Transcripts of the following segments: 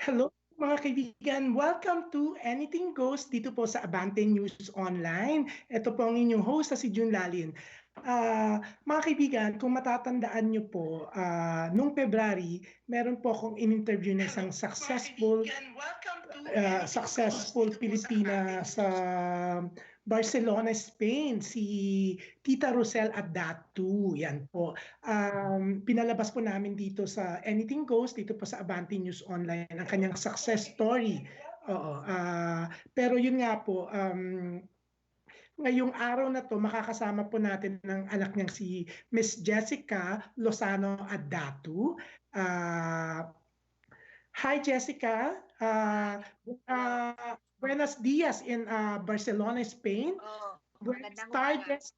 Hello mga kaibigan, welcome to Anything Goes dito po sa Abante News Online. Ito po ang inyong host na si June Lalin. Mga kaibigan, kung matatandaan nyo po, nung February, meron po akong in-interview na isang successful Pilipina sa Barcelona, Spain, si Tita Rosel Adatu. Yan po. Pinalabas po namin dito sa Anything Goes, dito po sa Abante News Online, ang kanyang success story. Oo. Pero yun nga po, ngayong araw na to, makakasama po natin ng anak niyang si Miss Jessica Lozano Adatu. Hi Jessica. Buenos dias in Barcelona, Spain. Oh, Buenas magandang umaga. tardes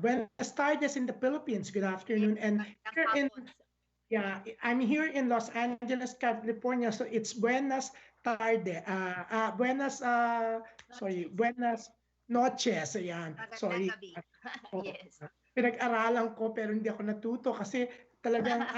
Buenas tardes in the Philippines. Good afternoon. And here in I'm here in Los Angeles, California. So it's buenas tarde. Buenas noches. Ayan. Magandang Sorry. gabi. Oh, Yes. Pinag-aralan ko pero hindi ako natuto kasi talagang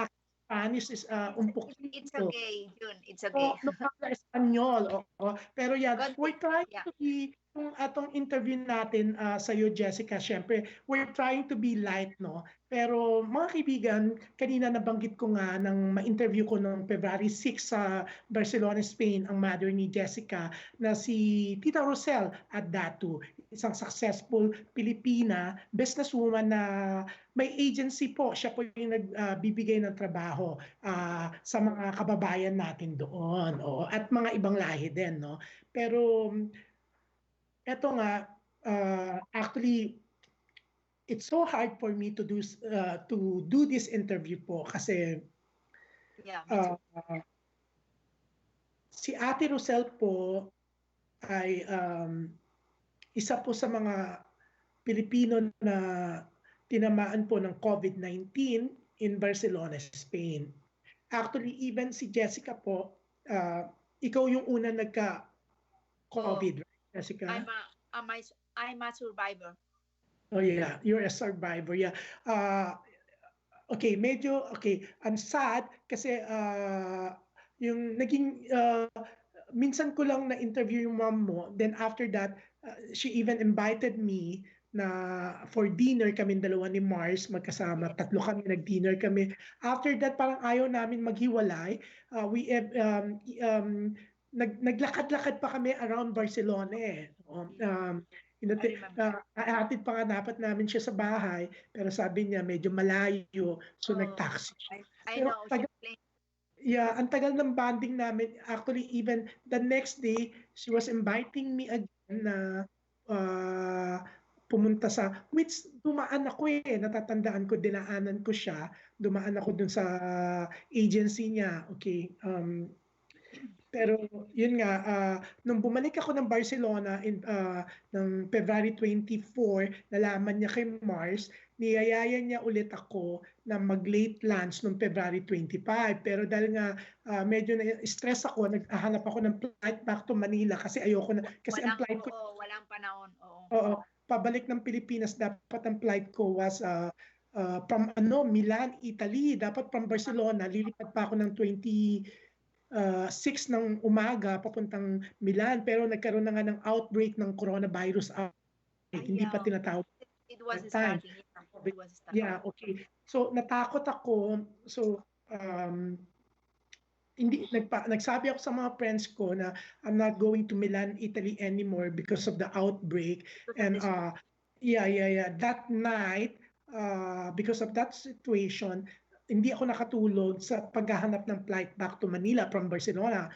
Spanish is un It's poquito. okay, June. It's okay. No habla Espanyol. Oo. Pero yan, we're trying Yeah. to be, kung atong interview natin sa iyo, Jessica, syempre, we're trying to be light, no? Pero mga kaibigan, kanina nabanggit ko nga nang ma-interview ko noong February 6 sa Barcelona, Spain, ang mother ni Jessica na si Tita Rosel Adatu, isang successful Pilipina businesswoman na may agency po. Siya po yung nagbibigay ng trabaho sa mga kababayan natin doon. At mga ibang lahi din. No? Pero eto nga, actually, it's so hard for me to do this interview po kasi Yeah, me too. si Ate Rosel po ay isa po sa mga Pilipino na tinamaan po ng COVID-19 in Barcelona, Spain. Actually, even si Jessica po, ikaw yung una nagka-COVID, right, Jessica? I'm a survivor. Oh yeah, you're a survivor. Yeah. Okay, I'm sad kasi yung naging minsan ko lang na-interview yung mom mo. Then after that, she even invited me na for dinner kami dalawa ni Mars magkasama. Yes. Tatlo kami, nag-dinner kami. After that, parang ayaw namin maghiwalay. Naglakad-lakad pa kami around Barcelona eh. Hatid pa nga dapat namin siya sa bahay, pero sabi niya medyo malayo, so nag-taxi siya. I know. Yeah, ang tagal ng bonding namin. Actually, even the next day, she was inviting me again na pumunta which dumaan ako eh, natatandaan ko, dinaanan ko siya, dumaan ako dun sa agency niya, okay. Pero yun nga, nung bumalik ako ng Barcelona ng February 24, nalaman niya kay Mars, niyayaya niya ulit ako na mag-late lunch nung February 25. Pero dahil nga medyo na-stress ako, naghahanap ako ng flight back to Manila kasi ayoko na, kasi ang flight ko... walang panahon. Oo, pabalik ng Pilipinas, dapat ang flight ko was from Milan, Italy. Dapat from Barcelona, lilipat pa ako ng 6 ng umaga papuntang Milan, pero nagkaroon na nga ng outbreak ng coronavirus hindi pa tinatawag. It was starting. Yeah, okay. So natakot ako. So nagsabi ako sa mga friends ko na I'm not going to Milan, Italy anymore because of the outbreak. And that night, because of that situation, hindi ako nakatulog sa paghahanap ng flight back to Manila from Barcelona.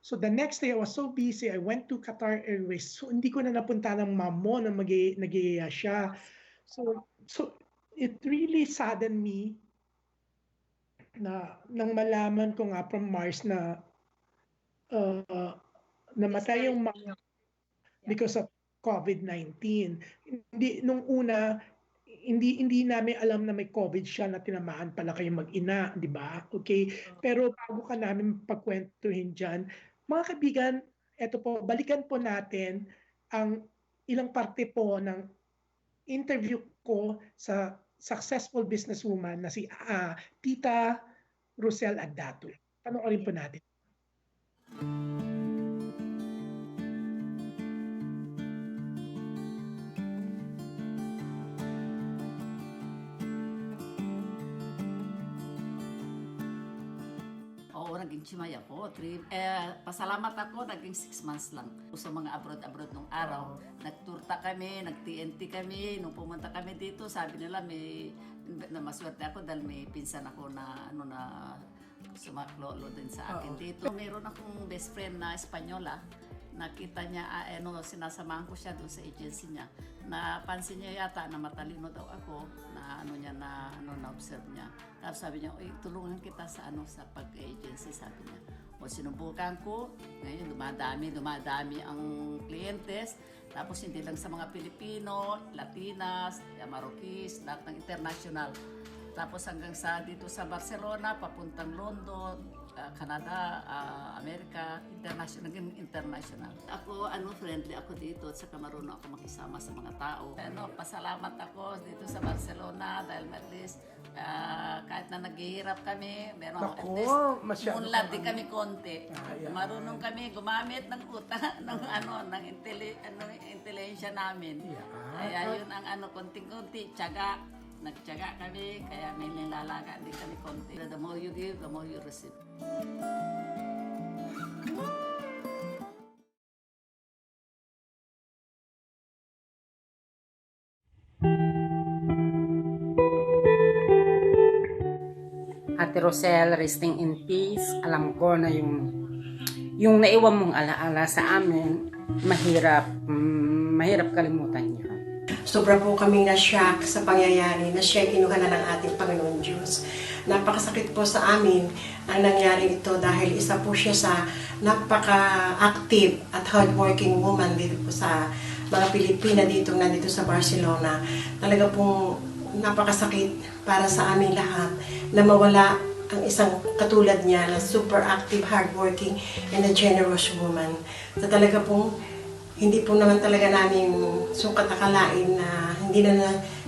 So the next day, I was so busy. I went to Qatar Airways. So hindi ko na napunta ng mom mo na nag-iiya siya. So it really saddened me na nang malaman ko nga from Mars na namatay yung mom because of COVID-19. Nung una, hindi namin alam na may COVID siya, na tinamaan pala kayo mag-ina, di ba? Okay? Pero bago ka namin pagkwentuhin dyan, mga kaibigan, eto po, balikan po natin ang ilang parte po ng interview ko sa successful businesswoman na si Tita Rosel Adatu. Panoorin po natin. Oo, naging chimay ako. Pasalamat ako, naging 6 months lang. Sa mga abroad-abroad nung araw, nagturta kami, nag-TNT kami. Nung pumunta kami dito, sabi nila na maswerte ako dahil may pinsan ako na sumaklolo din sa akin dito. Meron akong best friend na Espanyola. Nakita niya, sinasamahan ko siya doon sa agency niya. Napansin niya yata na matalino daw ako, na-observe niya. Tapos sabi niya, tulungan kita sa pag-agency, sabi niya. O sinubukan ko, ngayon dumadami ang clientes. Tapos hindi lang sa mga Pilipino, Latinas, Marokis, lahat ng international. Tapos hanggang dito sa Barcelona, papuntang London, Canada, Amerika, naging international. Ako, friendly ako dito at saka marunong ako makisama sa mga tao. Pasalamat ako dito sa Barcelona dahil at least kahit na naghihirap kami, meron at least munlad din kami konti. Marunong kami gumamit ng ng intelihensya namin. Kaya yun ang konting-konti, tiyaga. Nagtiyaga kami, kaya may nilalaga din kami konti. The more you give, the more you receive. Ate Rosel, resting in peace. Alam ko na yung naiwan mong alaala sa amin, mahirap kalimutan niya. Sobra po kaming na-shock sa pangyayari na siya kinuha na ng ating Panginoon Diyos. Napakasakit po sa amin ang nangyari ito dahil isa po siya sa napaka-active at hardworking woman dito po sa mga Pilipina nandito sa Barcelona. Talaga pong napakasakit para sa amin lahat na mawala ang isang katulad niya na super active, hardworking, and a generous woman. So talaga pong hindi po naman talaga namin sukat akalain na hindi na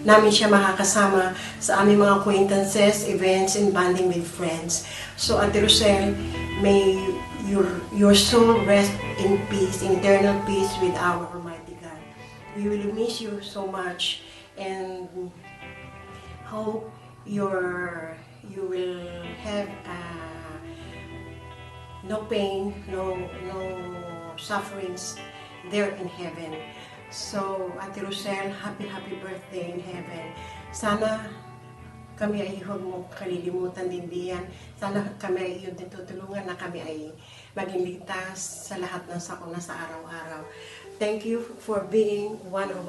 namin siya makakasama sa aming mga acquaintances, events, and bonding with friends. So, Ate Rosel, may your soul rest in peace, in eternal peace with our Almighty God. We will miss you so much and hope you will have no pain, no sufferings there in heaven. So, Ate Rosel, happy birthday in heaven. Sana kami ay huwag mo kalilimutan din diyan. Sana kami ay iyong tutulungan na kami ay maging ligtas sa lahat ng sakuna sa araw-araw. Thank you for being one of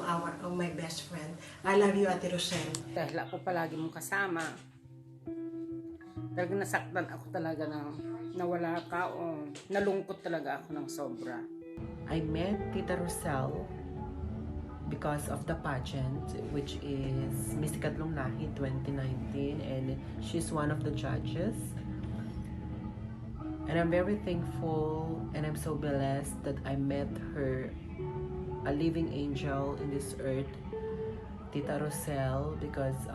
my best friend. I love you, Ate Rosel. Dahil ako palagi mong kasama, talagang nasaktan ako talaga na nawala ka o nalungkot talaga ako ng sobra. I met Tita Rosel because of the pageant, which is Miss Ikatlong Lahi 2019, and she's one of the judges. And I'm very thankful and I'm so blessed that I met her, a living angel in this earth, Tita Rosel, because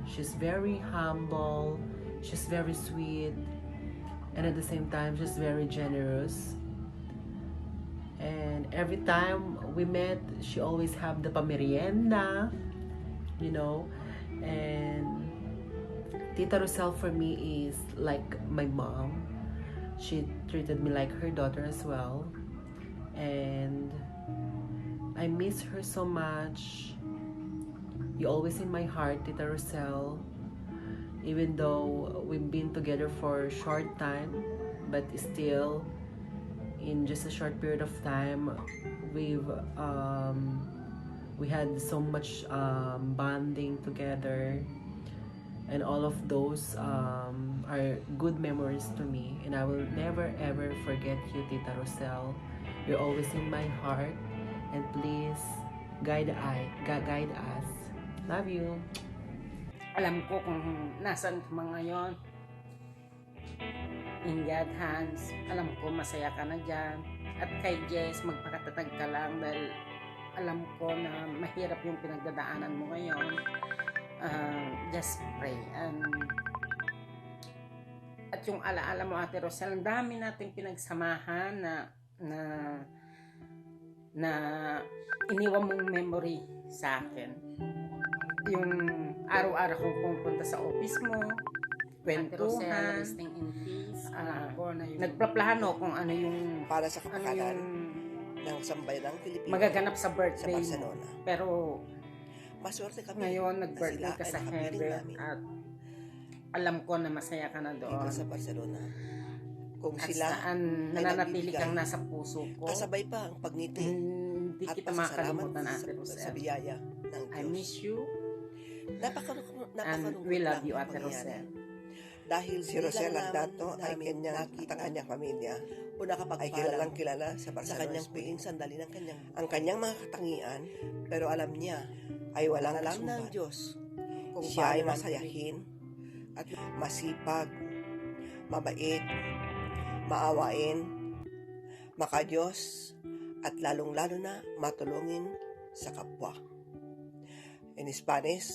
she's very humble, she's very sweet, and at the same time she's very generous. And every time we met, she always have the pamerienda, and Tita Rosel for me is like my mom. She treated me like her daughter as well, and I miss her so much. You're always in my heart, Tita Rosel, even though we've been together for a short time, but still in just a short period of time, we had so much bonding together, and all of those are good memories to me, and I will never ever forget you, Tita Rosel. You're always in my heart, and please guide us. Love you. Alam ko kung nasan ka ngayon. In God's hands, alam ko masaya ka na dyan. At kay Jess, magpakatatag ka lang dahil alam ko na mahirap yung pinagdadaanan mo ngayon. Just pray and At yung alaala mo, Ate Rosel, ang dami nating pinagsamahan na iniwan mong memory sa akin. Yung araw-araw kong pumunta sa office mo, kwentuhan, resting in peace, nagpaplano kung ano yung para sa kapakanan ng sambayanang Pilipino magaganap sa sa birthday mo. Barcelona. Pero Maswerte kami ngayon, na nag-birthday sila ka ay sa nakapiling heaven namin at alam ko na masaya ka na dito doon. sa Barcelona. Kung At sila saan ay nananatili nagbibigay, kang nasa puso ko, kasabay pa ang pagniti hindi at kita pasasalamat makakalimutan, Ate sa Rosel. biyaya ng I Diyos. miss you Napakalungkot and we love lang you, ang Ate pangyayari. Rosel. Dahil Si Rosel at Dato ay namin kanyang nakita kanyang pamilya o nakapagpalang ay kilalang kilala sa sa Barcelona, kanyang Spain. huling sandali ng kanyang Ang kanyang mga katangian pero alam niya ay walang alam ng kasubat. Diyos kung Siya ay paano masayahin, at masipag, mabait, maawain, makadiyos, at lalong-lalo na matulungin sa kapwa. In Spanish,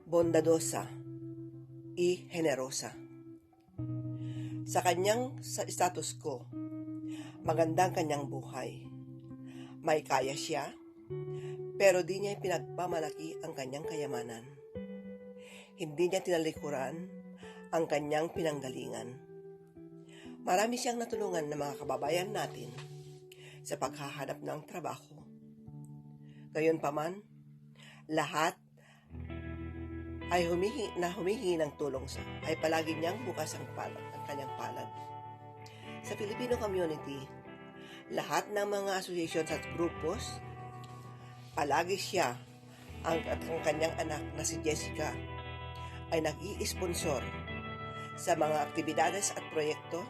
bondadosa y generosa. Sa kanyang status quo, magandang kanyang buhay. May kaya siya, pero di niya pinagpamalaki ang kanyang kayamanan. Hindi niya tinalikuran ang kanyang pinanggalingan. Marami siyang natulungan ng mga kababayan natin sa paghahanap ng trabaho. Gayunpaman, lahat ay humihingi ng tulong ay palagi niyang bukas ang kanyang palad. Sa Filipino community, lahat ng mga associations at grupos, palagi siya at ang kanyang anak na si Jessica ay nag-i-sponsor sa mga aktibidades at proyekto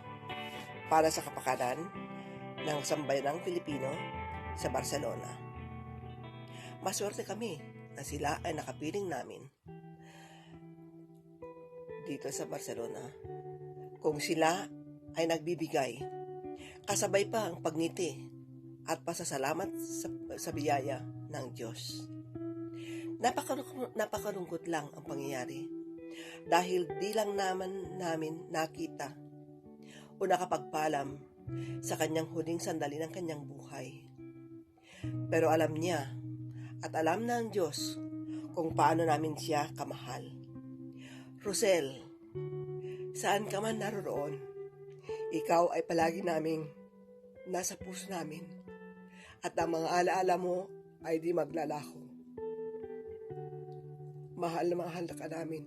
para sa kapakanan ng sambayanang Pilipino sa Barcelona. Maswerte kami na sila ay nakapiling namin dito sa Barcelona. Kung sila ay nagbibigay, kasabay pa ang pagniti at pasasalamat sa biyaya ng Diyos. Napakalungkot lang ang pangyayari dahil di lang namin nakita o nakapagpalam sa kanyang huling sandali ng kanyang buhay. Pero alam niya at alam ng Diyos kung paano namin siya kamahal. Rosel, saan ka man naroon, ikaw ay palagi naming nasa puso namin at ang mga alaala mo ay di maglalaho. Mahal na mahal ka namin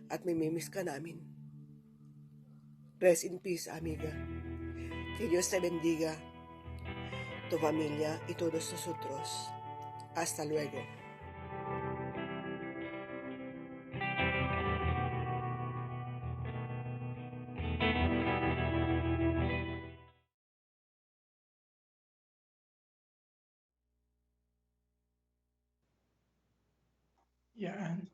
at mimimiss ka namin. Rest in peace, amiga. Que Dios te bendiga, tu familia y todos nosotros. Hasta luego. Yan.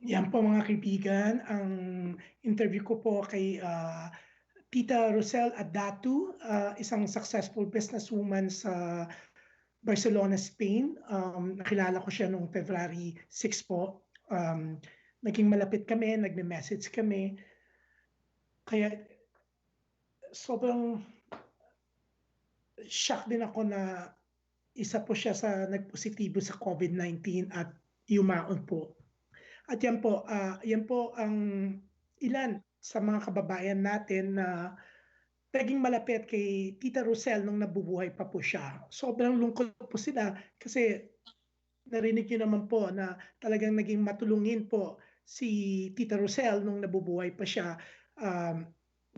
Yan po mga kaibigan, ang interview ko po kay Tita Rosel Adatu, isang successful businesswoman sa Barcelona, Spain. Nakilala ko siya noong February 6 po. Naging malapit kami, nagme-message kami. Kaya sobrang shock din ako na isa po siya sa nagpositibo sa COVID-19 at yumaon po. At yan po ang ilan sa mga kababayan natin na naging malapit kay Tita Rosel nung nabubuhay pa po siya. Sobrang lungkot po sila kasi narinig niyo naman po na talagang naging matulungin po si Tita Rosel nung nabubuhay pa siya.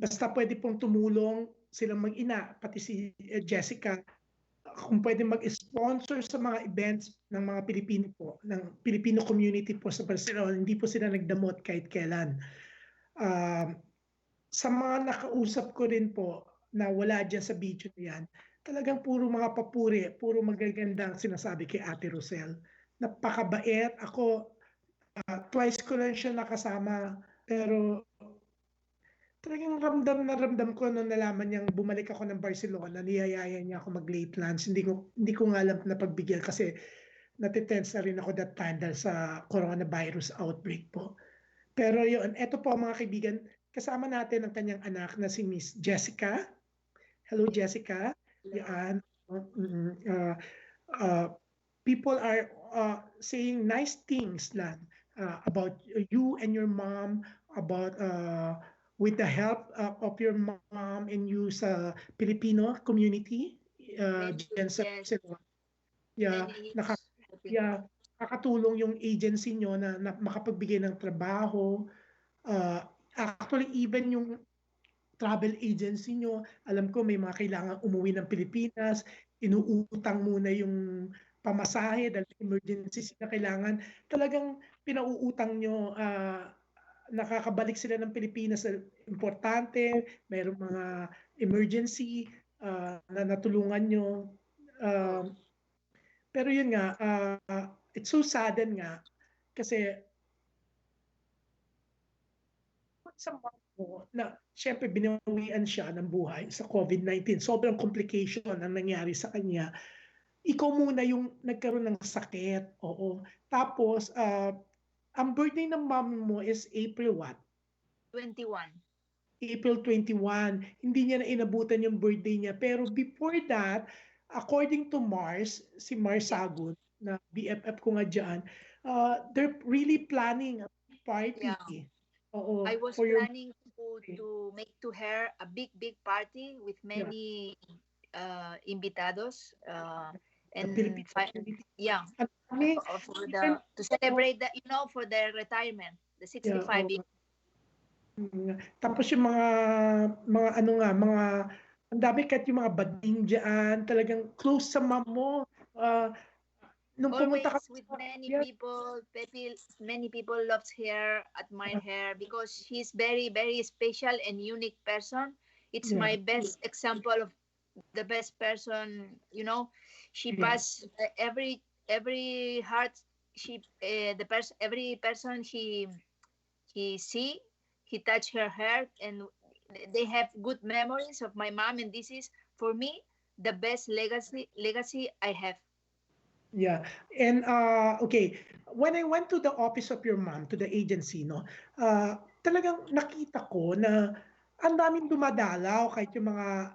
Basta pwede pong tumulong silang mag-ina, pati si Jessica, kung pwede mag-sponsor sa mga events ng mga Pilipino po, ng Filipino community po sa Barcelona, hindi po sila nagdamot kahit kailan. Sa mga nakausap ko rin po na wala dyan sa video niyan, talagang puro mga papuri, puro magagandang sinasabi kay Ate Rosel. Napakabait. Ako, twice ko lang siya nakasama, pero talagang ramdam na ramdam ko nung nalaman niyang bumalik ako ng Barcelona, niyayaya niya ako mag-late lunch. Hindi ko nga alam na pagbigyan kasi natitense na rin ako that time dahil sa coronavirus outbreak po. Pero yun, eto po mga kaibigan, kasama natin ang kanyang anak na si Miss Jessica. Hello Jessica. Yan. People are saying nice things lang about you and your mom, about with the help of your mom and you sa Filipino community. Dyan sa Yes. yeah, yeah, nakakatulong yung agency nyo na makapagbigay ng trabaho. Actually, even yung travel agency nyo, alam ko may mga kailangan umuwi ng Pilipinas, inuutang muna yung pamasahe dahil emergency na kailangan. Talagang pinauutang nyo, nakakabalik sila ng Pilipinas, importante, mayroong mga emergency na natulungan nyo. Pero yun nga, it's so sadden nga kasi sa mom mo na syempre binawian siya ng buhay sa COVID-19. Sobrang complication ang nangyari sa kanya. Ikaw muna yung nagkaroon ng sakit. Oo. Tapos, ang birthday ng mom mo is April what? 21. April 21. Hindi niya na inabutan yung birthday niya. Pero before that, according to Mars, si Mars Sagun, na BFF ko nga dyan, they're really planning a party. Yeah. Oo, I was for your planning to make to her a big party with many invitados and yeah, to celebrate that, for their retirement, the 65 years. Tapos yung mga ano nga, ang dami kahit yung mga bading dyan, talagang close sa mom mo. Nung Always pumunta ka with many people loves her, admire her because she's very special and unique person. It's my best example of the best person. She passed every heart. Every person she see, he touched her heart, and they have good memories of my mom. And this is for me the best legacy I have. Yeah. And okay, when I went to the office of your mom, to the agency, talagang nakita ko na ang daming dumadalaw kahit yung mga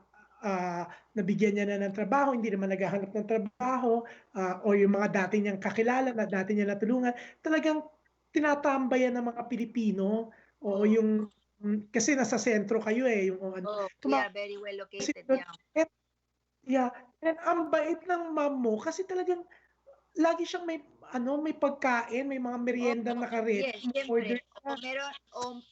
nabigyan niya na ng trabaho, hindi naman naghahanap ng trabaho, o yung mga dati niyang kakilala na dati niya natulungan, talagang tinatambayan ng mga Pilipino o yung kasi nasa sentro kayo yung we are very well located. Yeah. Yeah. And ang bait ng mom mo kasi talagang lagi siyang may pagkain, may mga merienda naka-ready. Yes, siyempre.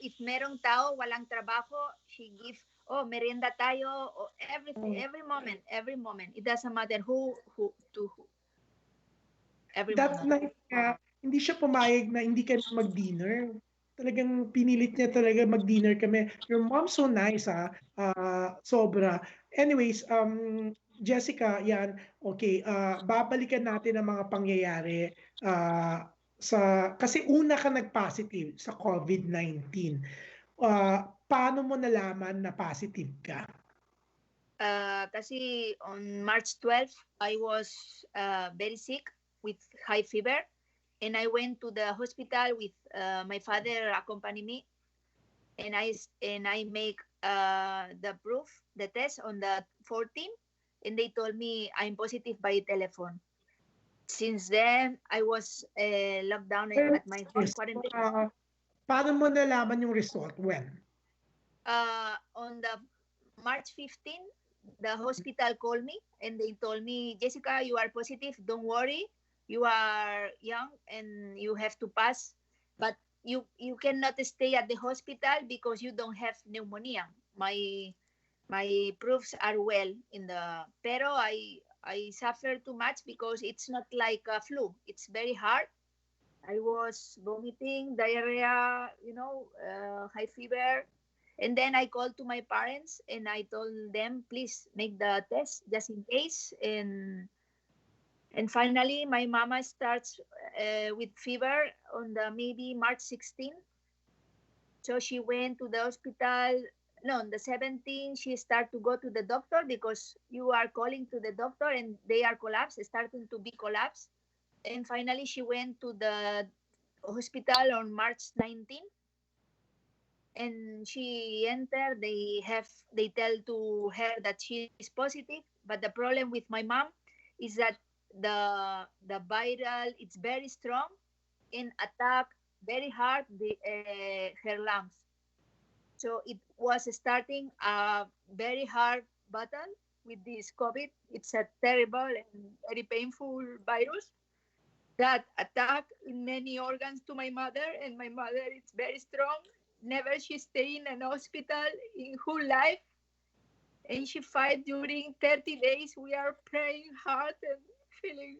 If merong tao walang trabaho, she give merienda tayo, everything, every moment. It doesn't matter who. Every That moment. night hindi siya pumayag na hindi kami mag-dinner. Talagang pinilit niya talaga mag-dinner kami. Your mom's so nice, sobra. Anyways, Jessica, yan, okay, babalikan natin ang mga pangyayari kasi una ka nag-positive sa COVID-19. Paano mo nalaman na positive ka? Kasi on March 12, I was very sick with high fever, and I went to the hospital with my father accompany me, and I make the test on the 14th, and they told me I'm positive by telephone. Since then, I was locked down at my home quarantine. Paano mo nalaman yung result? When? On the March 15, the hospital called me and they told me, Jessica, you are positive. Don't worry. You are young and you have to pass. But you cannot stay at the hospital because you don't have pneumonia. My proofs are well pero I suffer too much because it's not like a flu. It's very hard. I was vomiting, diarrhea, high fever. And then I called to my parents and I told them, please make the test just in case. And finally, my mama starts with fever on maybe March 16. So she went to the hospital no, on the 17th, she started to go to the doctor because you are calling to the doctor and they are collapsed, starting to be collapsed. And finally, she went to the hospital on March 19th. And she entered. They tell to her that she is positive. But the problem with my mom is that the viral it's very strong and attack very hard her lungs. So it was starting a very hard battle with this COVID. It's a terrible and very painful virus that attack many organs to my mother, and my mother is very strong. Never she stay in an hospital in her life, and she fight during 30 days. We are praying hard and feeling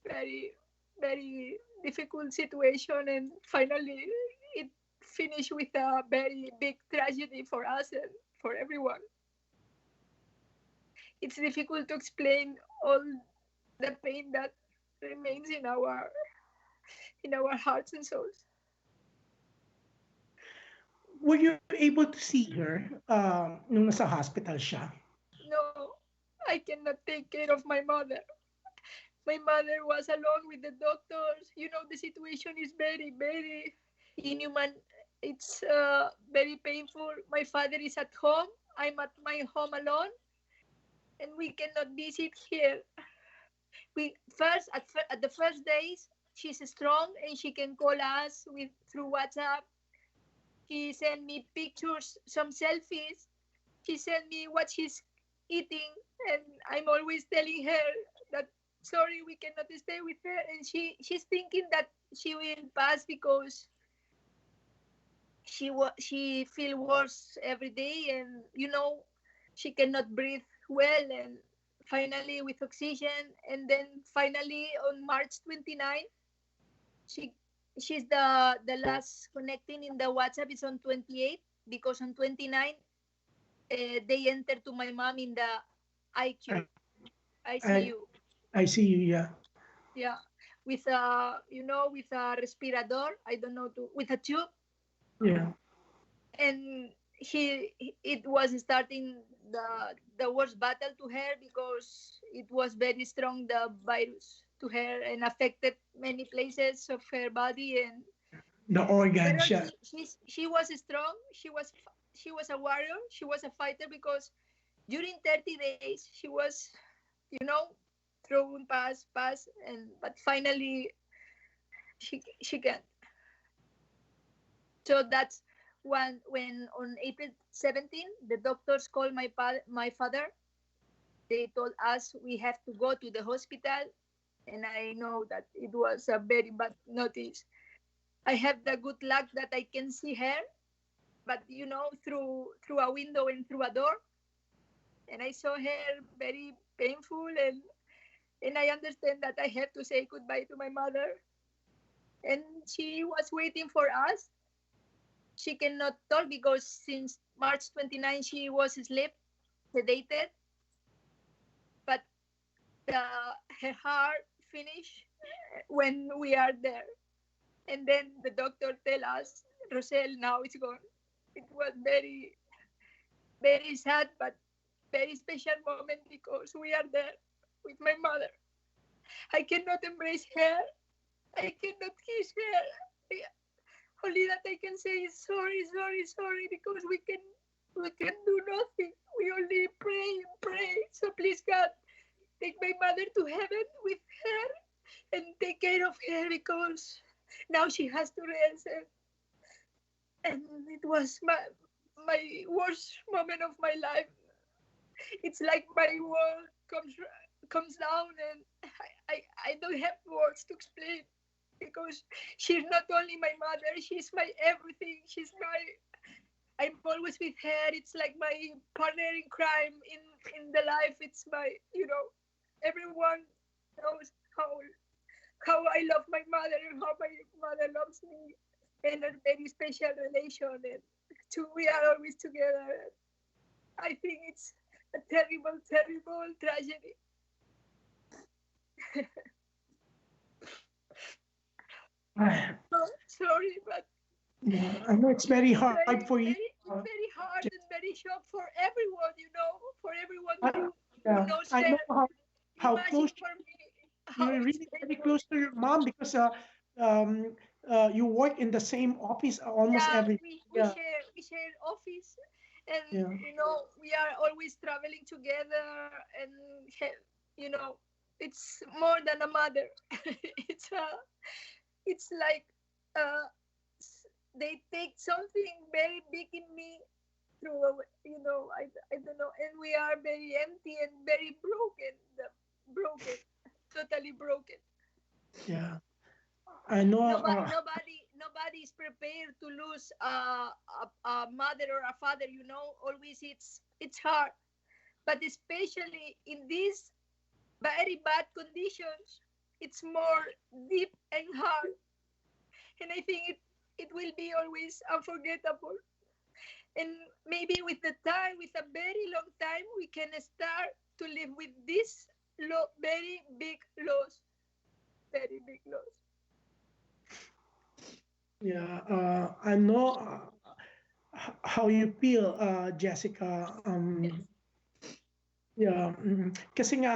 very, very difficult situation, and finally it finished with a very big tragedy for us and for everyone. It's difficult to explain all the pain that remains in our hearts and souls. Were you able to see her nung nasa hospital siya? No, I cannot take care of my mother. My mother was alone with the doctors. You know, the situation is very, very inhuman. It's very painful. My father is at home. I'm at my home alone, and we cannot visit here. We first at the first days, she's strong and she can call us through WhatsApp. She sent me pictures, some selfies. She sent me what she's eating, and I'm always telling her that sorry we cannot stay with her, and she's thinking that she will pass because she feel worse every day, and she cannot breathe well, and finally with oxygen, and then finally on March 29th she's the last connecting in the WhatsApp is on 28th, because on 29th they enter to my mom in the IQ ICU. I see you, yeah. Yeah, with a with a respirador. I don't know with a tube. Yeah. And it was starting the worst battle to her because it was very strong, the virus to her, and affected many places of her body. And The organ siya. she was strong. She was a warrior. She was a fighter, because during 30 days she was thrown pass, but finally she can. So that's when on April 17th, the doctors called my father. They told us we have to go to the hospital, and I know that it was a very bad notice. I have the good luck that I can see her, but through a window and through a door, and I saw her very painful, and I understand that I have to say goodbye to my mother, and she was waiting for us. She cannot talk because since March 29 she was asleep, sedated, but her heart finished when we are there. And then the doctor tell us, Rosel, now it's gone. It was very, very sad, but very special moment because we are there with my mother. I cannot embrace her. I cannot kiss her. Only that I can say is sorry, because we can do nothing. We only pray and pray. So please, God, take my mother to heaven with her and take care of her, because now she has to rest. And it was my worst moment of my life. It's like my world comes down, and I don't have words to explain, because she's not only my mother, she's my everything. I'm always with her. It's like my partner in crime in the life. It's my, everyone knows how I love my mother and how my mother loves me, and a very special relation. And we are always together. I think it's a terrible, terrible tragedy. Sorry, but Yeah, I know it's very hard for you. Uh, very hard and very shock for everyone, for everyone I, who knows I know her. how Imagine close for me how you're it's really very painful. close to your mom because um, you work in the same office almost Yeah, every. we Yeah, share office, and yeah, we are always traveling together, and you know it's more than a mother. it's a it's like uh they take something very big in me through I don't know, and we are very empty and very broken, totally broken. yeah. I know. Nobody is prepared to lose a mother or a father. Always it's hard, but especially in these very bad conditions, it's more deep and hard. And I think it will be always unforgettable. And maybe with the time, with a very long time, we can start to live with this very big loss, very big loss. Yeah, I know how you feel, Jessica. Yeah, kasi nga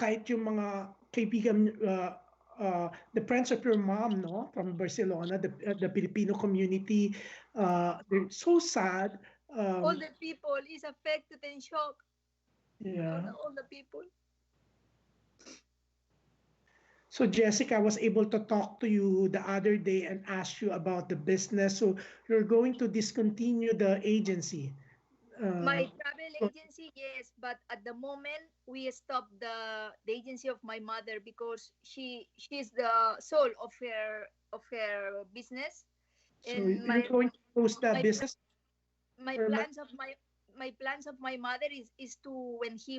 kahit yung mga kaibigan, the friends of your mom, no, from Barcelona, the Filipino community, they're so sad. All Um, the people is affected and shocked. yeah. All the people. So Jessica was able to talk to you the other day and ask you about the business. So you're going to discontinue the agency. My Uh, travel agency, yes, but at the moment we stopped the agency of my mother because she's the soul of her business, so and you're going to close the my business? my Or plans of my mother is to, when she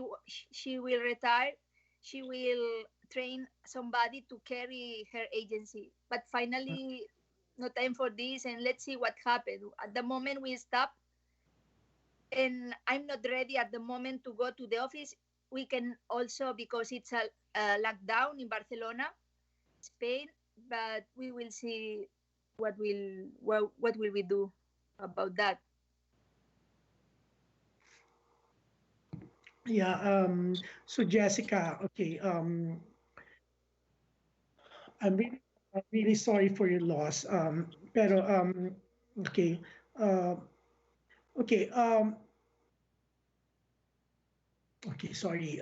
will retire, she will train somebody to carry her agency, but finally no time for this, and let's see what happened. At the moment we stop, and I'm not ready at the moment to go to the office. We can also, because it's a lockdown in Barcelona, Spain, but we will see what will we do about that. yeah. So Jessica, okay. I'm really, I'm really sorry for your loss. Pero okay. Uh, okay. Okay. Sorry.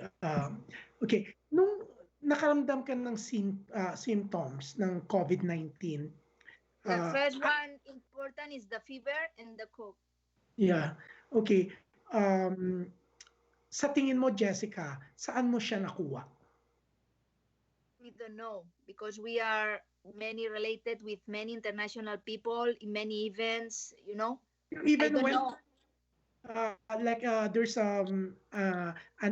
Okay. Nung nakaramdam ka ng symptoms ng COVID-19, The uh, first one important is the fever and the cough. yeah. Okay. Um, sa tingin mo, Jessica, saan mo siya nakuha? We don't know because we are many related with many international people in many events. You I even don't went know. like there's an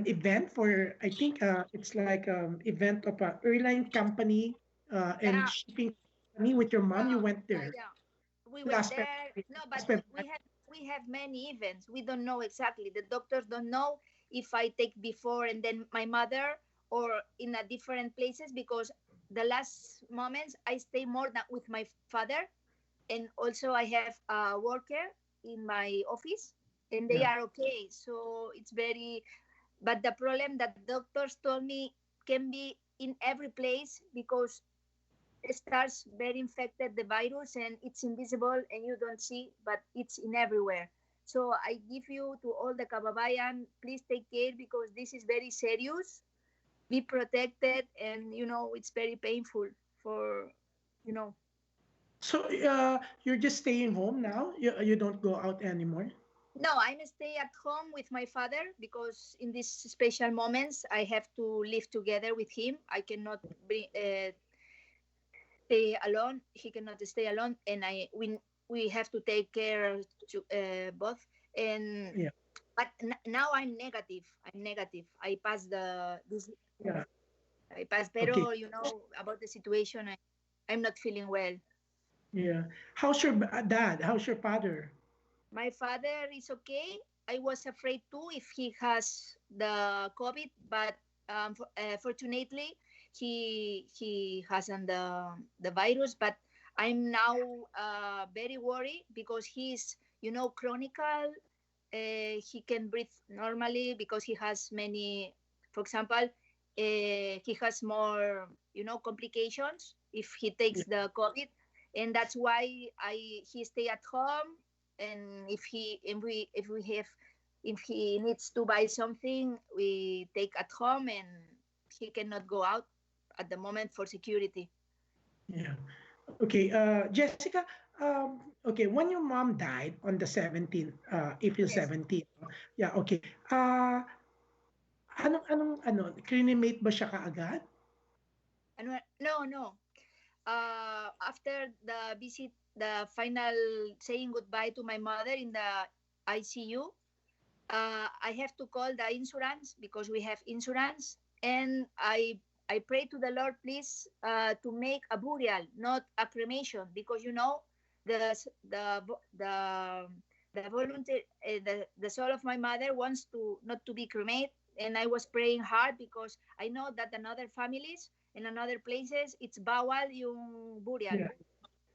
event for I think it's like event of a airline company and Yeah, shipping company with your mom. You went there yeah. We went last there. February. No, but Last we have many events. We don't know exactly. The doctors don't know if I take before and then my mother, or in a different places, because the last moments I stay more than with my father, and also I have a worker in my office, and they Yeah. are okay. So it's very, but the problem that doctors told me can be in every place, because it starts very infected the virus and it's invisible and you don't see, but it's in everywhere. So I give you to all the kababayan, please take care, because this is very serious. Be protected, and it's very painful for you know So you're just staying home now. You don't go out anymore. no, I'm stay at home with my father, because in these special moments I have to live together with him. I cannot stay alone. He cannot stay alone, and we have to take care to both. And Yeah. but now I'm negative. I passed the this. Yeah. I passed, Okay. pero about the situation, I'm not feeling well. Yeah. How's your dad? How's your father? My father is okay. I was afraid too if he has the COVID, but fortunately he hasn't the virus. But I'm now very worried because chronicle. He can breathe normally because he has many, for example, he has more, complications if he takes the COVID, and that's why he stay at home. And if he needs to buy something, we take at home, and he cannot go out at the moment for security. Yeah. Okay, Jessica, okay, when your mom died on the 17th, April Yes. 17th, yeah, okay. Ano, cremate ba siya kaagad? No. After the visit, the final saying goodbye to my mother in the ICU, I have to call the insurance because we have insurance, and I pray to the Lord, please, to make a burial, not a cremation, because the volunteer, the soul of my mother wants to not to be cremated, and I was praying hard because I know that in other families in other places it's bawal yung burial. Yeah.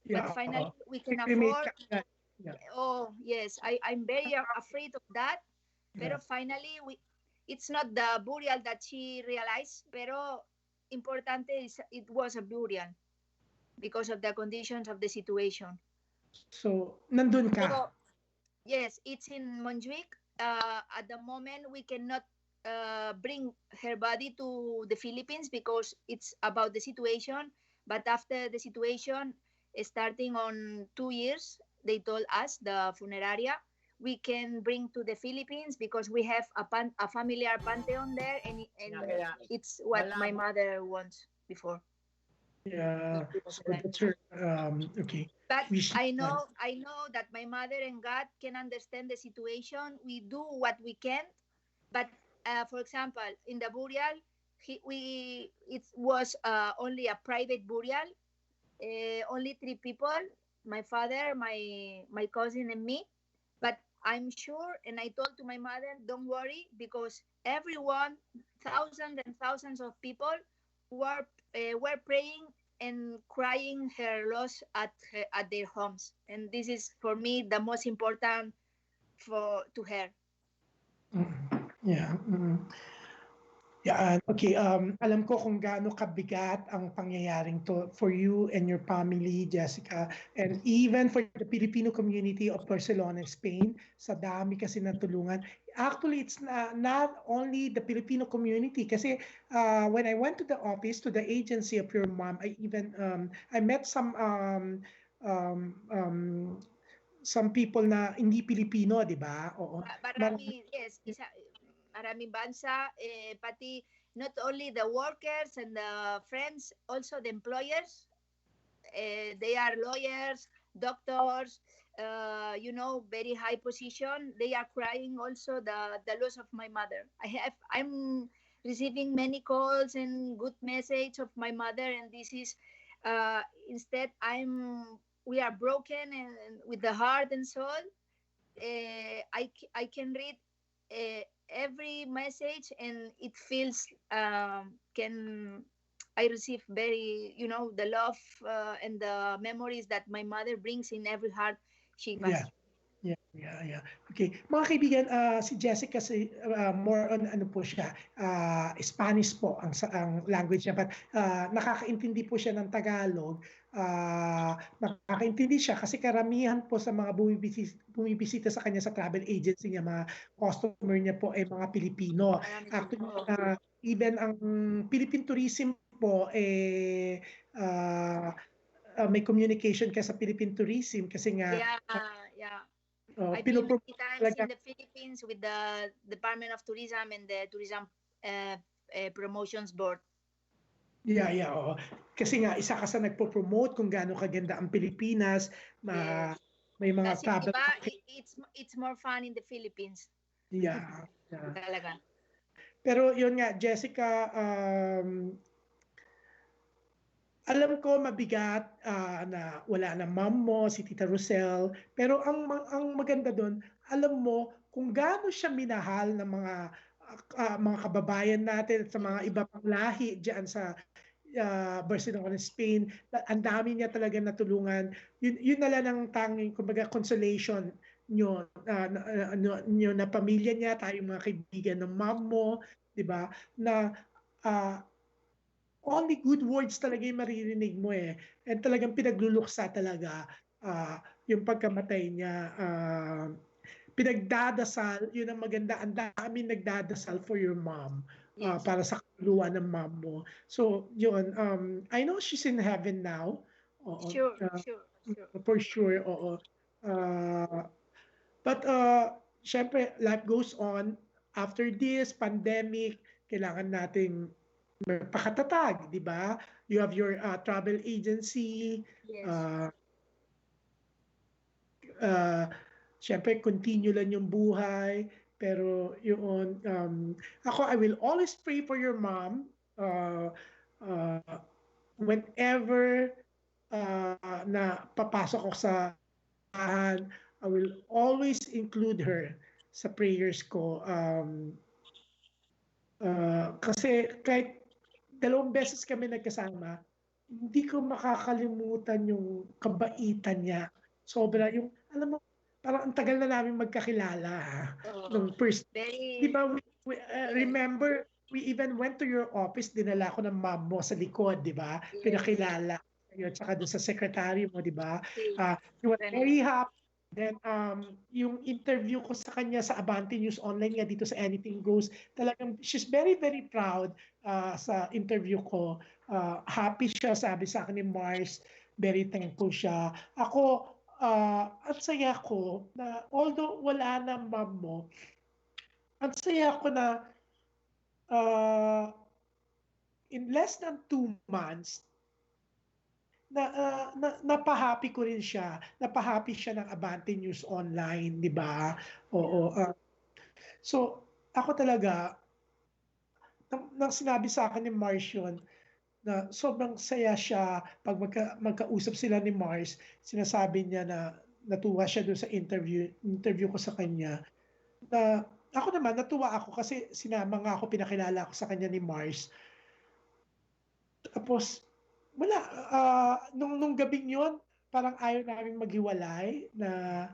Yeah. But finally we can Cremate afford. kaagad. Yeah. Oh yes, I'm very afraid of that. Pero finally it's not the burial that she realized, pero importante is it was a burial because of the conditions of the situation. So, nandun ka. So, yes, it's in Montjuic. At the moment, we cannot bring her body to the Philippines because it's about the situation. But after the situation, starting on 2 years, they told us, the funeraria, we can bring to the Philippines because we have a familiar pantheon there, and it's what my mother wants before. Yeah. So that's her, okay. But I know that my mother and God can understand the situation. We do what we can, but for example, in the burial, it was only a private burial. Only 3 people: my father, my cousin, and me. But I'm sure, and I told to my mother, don't worry, because everyone, thousands and thousands of people, were praying and crying her loss at their homes, and this is for me the most important to her. Yeah. Yeah, okay. Alam ko kung gaano kabigat ang pangyayaring to for you and your family, Jessica, and even for the Filipino community of Barcelona, Spain. Sa dami kasi natulungan. Actually, it's not only the Filipino community. Kasi when I went to the office, to the agency of your mom, I met some people na hindi Pilipino, di ba? Oo. Marami, yes. Maraming bansa, pati not only the workers and the friends, also the employers. They are lawyers, doctors, very high position. They are crying also the loss of my mother. I'm receiving many calls and good message of my mother, and this is instead we are broken and with the heart and soul. I can read every message, and it feels I receive very the love and the memories that my mother brings in every heart she passed. Yeah. Okay. Mga kaibigan, si Jessica more on ano po siya, Spanish po ang language niya, but nakakaintindi po siya ng Tagalog. Nakakaintindi siya kasi karamihan po sa mga bumibisita sa kanya sa travel agency niya, mga customer niya po ay mga Pilipino. Actually, even ang Philippine tourism po may communication ka sa Philippine tourism kasi nga I've been many times in the Philippines with the Department of Tourism and the Tourism Promotions Board. Yeah. Kasi nga isa ka sa nagpo-promote kung gaano kaganda ang Pilipinas, may mga kasi travel. Diba, it's more fun in the Philippines. Yeah. Talaga. Pero yun nga, Jessica, alam ko mabigat na wala na mom mo, si Tita Rosel, pero ang maganda doon, alam mo kung gaano siya minahal ng mga kababayan natin at sa mga iba pang lahi diyan sa Barcelona, Spain. Ang dami niya talaga natulungan. Yun na lang ang tanging kumbaga consolation nyo, na pamilya niya, tayong mga kaibigan ng mom mo, di ba? Na ah, only good words talaga yung maririnig mo eh. And talagang pinagluluksa talaga yung pagkamatay niya. Pinagdadasal, yun ang maganda. Ang dami nagdadasal for your mom. Yes. Para sa kaluluwa ng mom mo. So, yun. I know she's in heaven now. Oo. Sure, sure. For sure, oo. But, syempre, life goes on. After this pandemic, kailangan nating magpakatatag, di ba? You have your travel agency. Yes. Syempre, continue lang yung buhay. Pero yun, ako, I will always pray for your mom. Uh, Whenever na papasok ako sa bahan, I will always include her sa prayers ko. Kasi kahit 2 beses kami nagkasama, hindi ko makakalimutan yung kabaitan niya. Sobra yung, alam mo, parang ang tagal na namin magkakilala nung first. Di ba, remember, we even went to your office, dinala ko ng mom mo sa likod, di ba? Pinakilala kayo, tsaka doon sa secretary mo, di ba? You were very happy. Then, yung interview ko sa kanya sa Abante News Online nga dito sa Anything Goes, talagang she's very, very proud sa interview ko. Happy siya, sabi sa akin ni Mars. Very thankful siya. Ako, ang saya ko na although wala na mom mo, ang saya ko na in less than 2 months, napahappy ko rin siya. Napahappy siya ng Abante News Online, di ba? Oo. So, ako talaga, nang sinabi sa akin ni Mars yun, na sobrang saya siya pag magkausap sila ni Mars, sinasabi niya na natuwa siya doon sa interview ko sa kanya. Na ako naman, natuwa ako kasi sinama nga ako, pinakilala ako sa kanya ni Mars. Tapos, wala. Nung gabing yun, parang ayaw namin maghiwalay na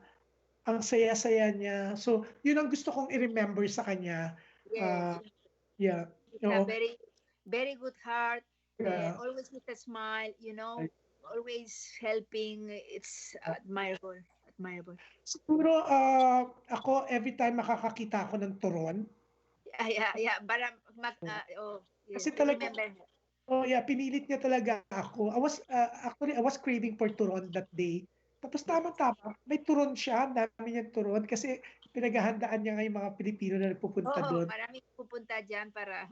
ang saya-saya niya. So, yun ang gusto kong i-remember sa kanya. Yes. Yeah. It's a very, very good heart. Always with a smile, always helping. It's admirable. Siguro, ako, every time makakakita ako ng turon. Yeah. Kasi talaga, pinilit niya talaga ako. Actually, I was craving for turon that day. Tapos tama-tama, may turon siya, ang dami niyang turon kasi pinaghahandaan niya nga yung mga Pilipino na nagpupunta doon. Maraming pupunta dyan para,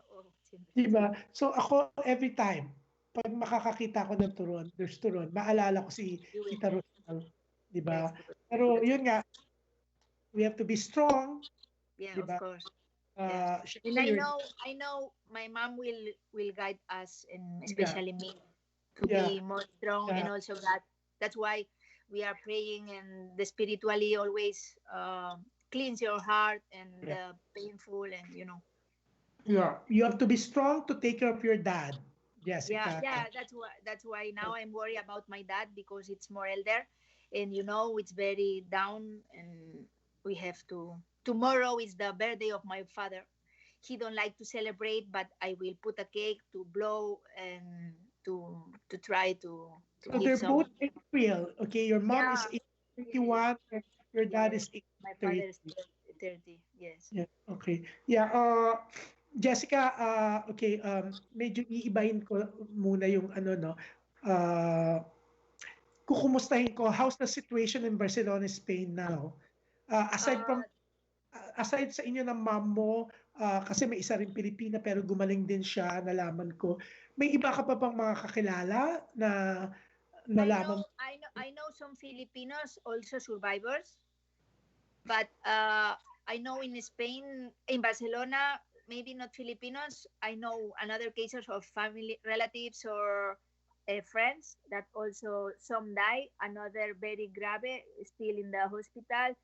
diba? So ako, every time, pag makakakita ko ng turon, there's turon, maalala ko si Tita Rosal. Diba? Pero yun nga, we have to be strong. Yeah, diba? Of course. And I know my mom will guide us, and especially me, to be more strong, and also that's why we are praying, and the spiritually always cleanse your heart and painful, and Yeah, you have to be strong to take care of your dad, Jessica. Yeah. That's why now I'm worried about my dad because it's more elder, and it's very down, and we have to. Tomorrow is the birthday of my father. He don't like to celebrate, but I will put a cake to blow and to try to So give they're some. both April. Okay, your mom is 81, and your dad is My father 30. is 30. Yes. Yeah. Okay. Yeah. Jessica, okay. Medyo iibahin ko muna yung no. Kukumustahin ko, how's the situation in Barcelona, Spain now? Aside sa inyo ng mom mo, kasi may isa rin Pilipina pero gumaling din siya, nalaman ko. May iba ka pa bang mga kakilala na nalaman? I know some Filipinos also survivors, but I know in Spain, in Barcelona, maybe not Filipinos. I know another cases of family relatives or friends that also some die, another very grave, still in the hospital.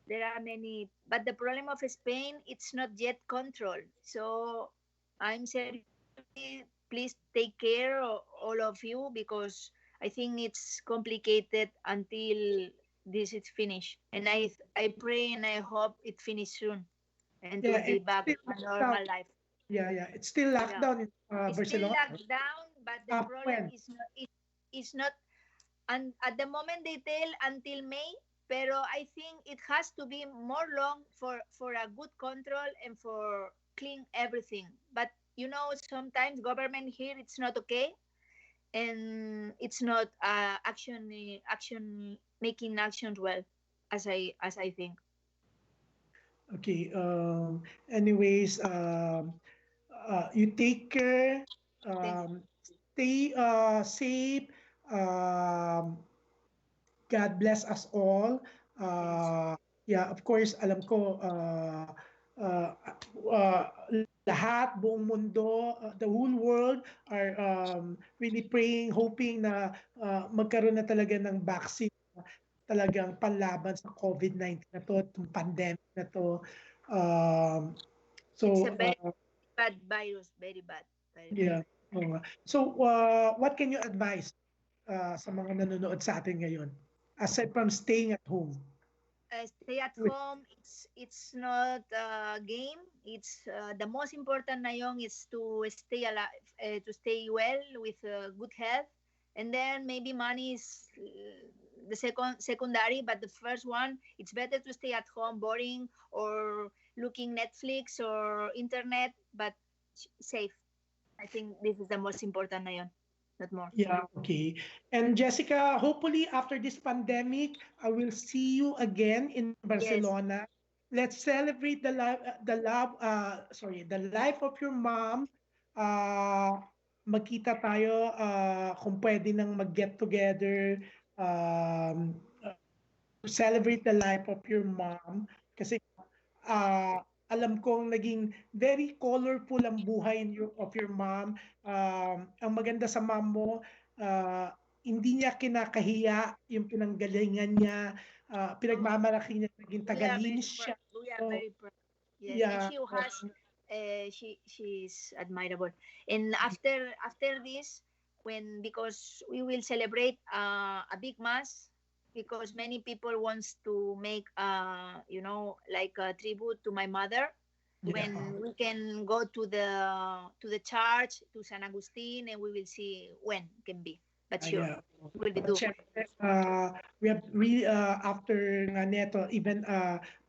There are many, but the problem of Spain, it's not yet controlled. So I'm saying, please take care of all of you, because I think it's complicated until this is finished. And I pray and I hope it finish soon and to Yeah, be it's back still to a locked down. normal life. Yeah. It's still locked Yeah. down in It's still Barcelona. locked down, but the problem When? is not and at the moment they tell until May, pero I think it has to be more long for a good control and for clean everything. But sometimes government here it's not okay, and it's not action making actions well, as I think. Okay. Anyways, you take care. Thank Stay safe. Um, God bless us all. Thanks. Yeah, of course, alam ko, uh, uh, lahat, buong mundo, the whole world are really praying, hoping na magkaroon na talaga ng vaccine talagang panlaban sa COVID-19 na to, itong pandemic na to. Um, It's a so, very bad virus, very bad, very bad. yeah. oo nga. So, what can you advise sa mga nanonood sa atin ngayon? Aside from staying at home. Stay at home. It's not a game. It's the most important na yung is to stay alive, to stay well with good health, and then maybe money is the secondary, but the first one, it's better to stay at home, boring or looking Netflix or internet, but safe. I think this is the most important na yun, not more. Yeah, okay. And Jessica, hopefully after this pandemic, I will see you again in Barcelona. Let's celebrate the life of your mom. Magkita tayo kung pwede nang mag-get together. Um, Celebrate the life of your mom kasi uh, alam kong naging very colorful ang buhay of your mom. Ang maganda sa mom mo, uh, hindi niya kinakahiya yung pinanggalingan niya, pinagmamalaki niya, naging tagalinis siya. We are very proud. Yes, and Yeah. she has, she's admirable. And after this, because we will celebrate a big mass, because many people wants to make like a tribute to my mother. When we can go to the church to San Agustin, and we will see when can be. But sure, Yeah. will be do. Siyempre, we have after nga neto, even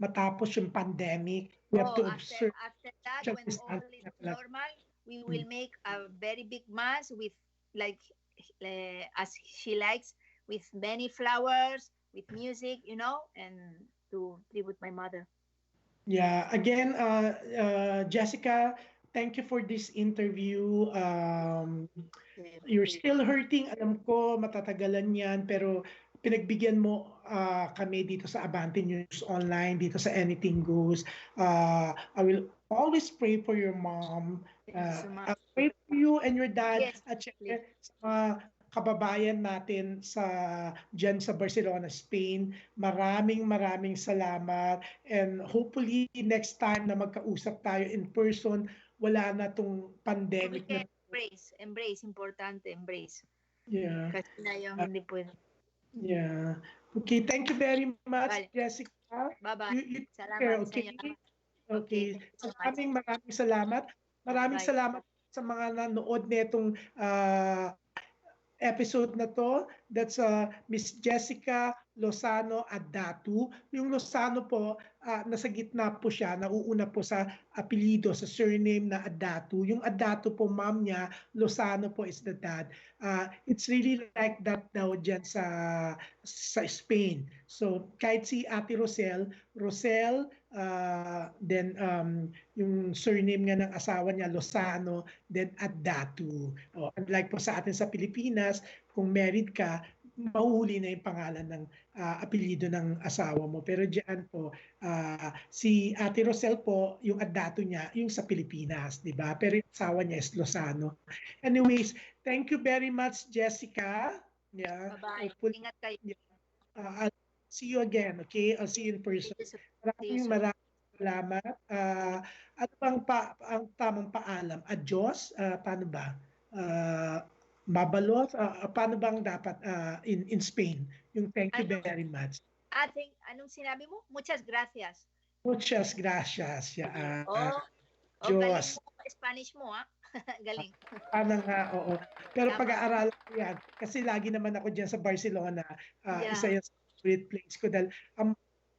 matapos yung pandemic, we have to observe After that, social when all distancing is na talaga. normal, we will make a very big mass with like as she likes, with many flowers, with music, and to tribute my mother. Yeah, again, Jessica, thank you for this interview. You're still hurting, alam ko, matatagalan yan, pero pinagbigyan mo kami dito sa Abante News Online, dito sa Anything Goes. I will always pray for your mom. Thank you so much. I'll pray for you and your dad. Yes, at syempre, please. sa mga kababayan natin dyan sa Barcelona, Spain. Maraming salamat. And hopefully, next time na magkausap tayo in person, wala na tong We pandemic na. can embrace, importante, embrace. Yeah. Kasi na yung hindi pwede. Yeah. Okay, thank you very much, Vale. Jessica. Bye-bye. You take Salamat care, sa okay? inyo. Okay. Thank you so much. Maraming salamat. Maraming Bye-bye. salamat sa mga nanood netong episode na to. That's Miss Jessica Lozano Adatu. Yung Lozano po, nasa gitna po siya, nauuna po sa apelido, sa surname na Adatu. Yung Adatu po, mom niya, Lozano po is the dad. It's really like that daw dyan sa Spain. So, kahit si Ate Rosel, then yung surname nga ng asawa niya, Lozano, then Adatu. Unlike po sa atin sa Pilipinas, kung married ka, mahuhuli na yung pangalan ng apelyido ng asawa mo. Pero diyan po, si Ate Rosel po, yung Adatu niya, yung sa Pilipinas, di ba? Pero yung asawa niya is Lozano. Anyways, thank you very much, Jessica. Yeah. Bye-bye. Ingat kayo. I'll see you again, okay? I'll see you in person. Maraming salamat. Ano bang ang tamang paalam? Adios? Paano ba? Mabalot? Paano bang dapat in Spain? Yung thank you very much. Anong sinabi mo? Muchas gracias. Muchas gracias. Oh, galing Diyos. mo. Spanish mo, ha? Galing. Sana nga, oo. Pero Tama. pag-aaralan ko yan. Kasi lagi naman ako dyan sa Barcelona. Yeah. Isa yan sa favorite place ko. Dahil ang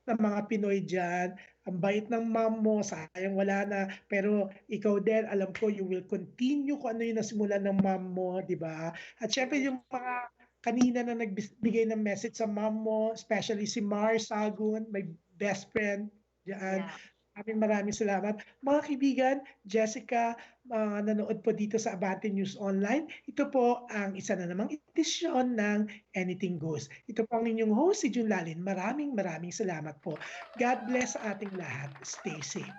ng mga Pinoy dyan, ang bait ng mom mo, sayang wala na. Pero ikaw din, alam ko, you will continue kung ano yung nasimulan ng mom mo, di ba? At syempre yung mga kanina na nagbigay ng message sa mom mo, especially si Mar Sagun, my best friend dyan. Yeah. Maraming salamat. Mga kaibigan, Jessica, nanood po dito sa Abante News Online. Ito po ang isa na namang edisyon ng Anything Goes. Ito po ang inyong host, si Jun Lalin. Maraming salamat po. God bless sa ating lahat. Stay safe.